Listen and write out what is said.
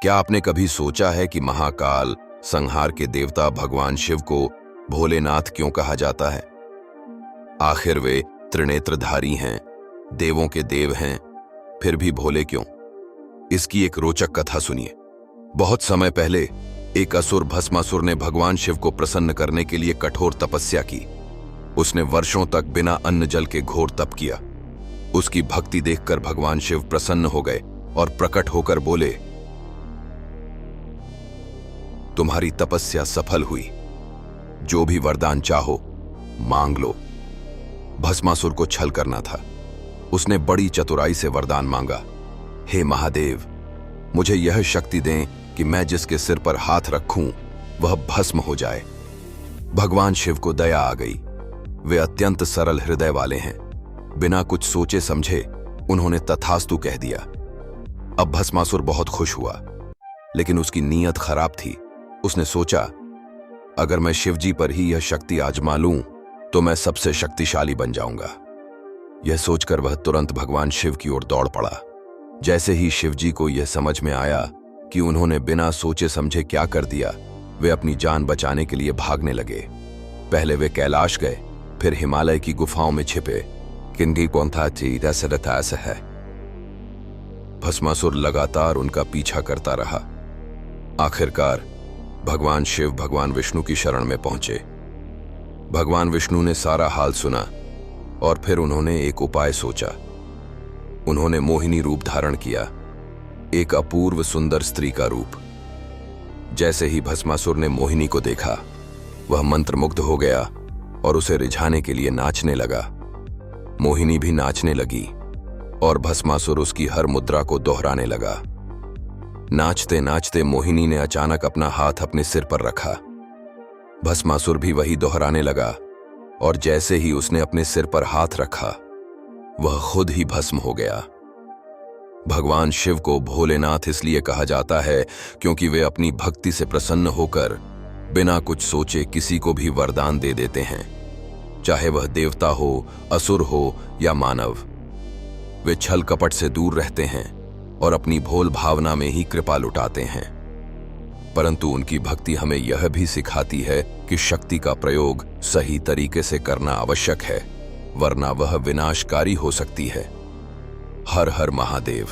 क्या आपने कभी सोचा है कि महाकाल, संहार के देवता भगवान शिव को भोलेनाथ क्यों कहा जाता है? आखिर वे त्रिनेत्रधारी हैं, देवों के देव हैं, फिर भी भोले क्यों? इसकी एक रोचक कथा सुनिए। बहुत समय पहले एक असुर भस्मासुर ने भगवान शिव को प्रसन्न करने के लिए कठोर तपस्या की। उसने वर्षों तक बिना अन्न जल के घोर तप किया। उसकी भक्ति देखकर भगवान शिव प्रसन्न हो गए और प्रकट होकर बोले, तुम्हारी तपस्या सफल हुई, जो भी वरदान चाहो मांग लो। भस्मासुर को छल करना था। उसने बड़ी चतुराई से वरदान मांगा, हे महादेव, मुझे यह शक्ति दें कि मैं जिसके सिर पर हाथ रखूं वह भस्म हो जाए। भगवान शिव को दया आ गई। वे अत्यंत सरल हृदय वाले हैं। बिना कुछ सोचे समझे उन्होंने तथास्तु कह दिया। अब भस्मासुर बहुत खुश हुआ, लेकिन उसकी नीयत खराब थी। उसने सोचा, अगर मैं शिवजी पर ही यह शक्ति आजमा लूं तो मैं सबसे शक्तिशाली बन जाऊंगा। यह सोचकर वह तुरंत भगवान शिव की ओर दौड़ पड़ा। जैसे ही शिवजी को यह समझ में आया कि उन्होंने बिना सोचे समझे क्या कर दिया, वे अपनी जान बचाने के लिए भागने लगे। पहले वे कैलाश गए, फिर हिमालय की गुफाओं में छिपे। किंगी पौंथाची दशरथ है। भस्मासुर लगातार उनका पीछा करता रहा। आखिरकार भगवान शिव भगवान विष्णु की शरण में पहुंचे। भगवान विष्णु ने सारा हाल सुना और फिर उन्होंने एक उपाय सोचा। उन्होंने मोहिनी रूप धारण किया, एक अपूर्व सुंदर स्त्री का रूप। जैसे ही भस्मासुर ने मोहिनी को देखा, वह मंत्रमुग्ध हो गया और उसे रिझाने के लिए नाचने लगा। मोहिनी भी नाचने लगी और भस्मासुर उसकी हर मुद्रा को दोहराने लगा। नाचते नाचते मोहिनी ने अचानक अपना हाथ अपने सिर पर रखा। भस्मासुर भी वही दोहराने लगा और जैसे ही उसने अपने सिर पर हाथ रखा, वह खुद ही भस्म हो गया। भगवान शिव को भोलेनाथ इसलिए कहा जाता है क्योंकि वे अपनी भक्ति से प्रसन्न होकर बिना कुछ सोचे किसी को भी वरदान दे देते हैं, चाहे वह देवता हो, असुर हो या मानव। वे छल कपट से दूर रहते हैं और अपनी भोल भावना में ही कृपा लुटाते हैं। परंतु उनकी भक्ति हमें यह भी सिखाती है कि शक्ति का प्रयोग सही तरीके से करना आवश्यक है, वरना वह विनाशकारी हो सकती है। हर हर महादेव।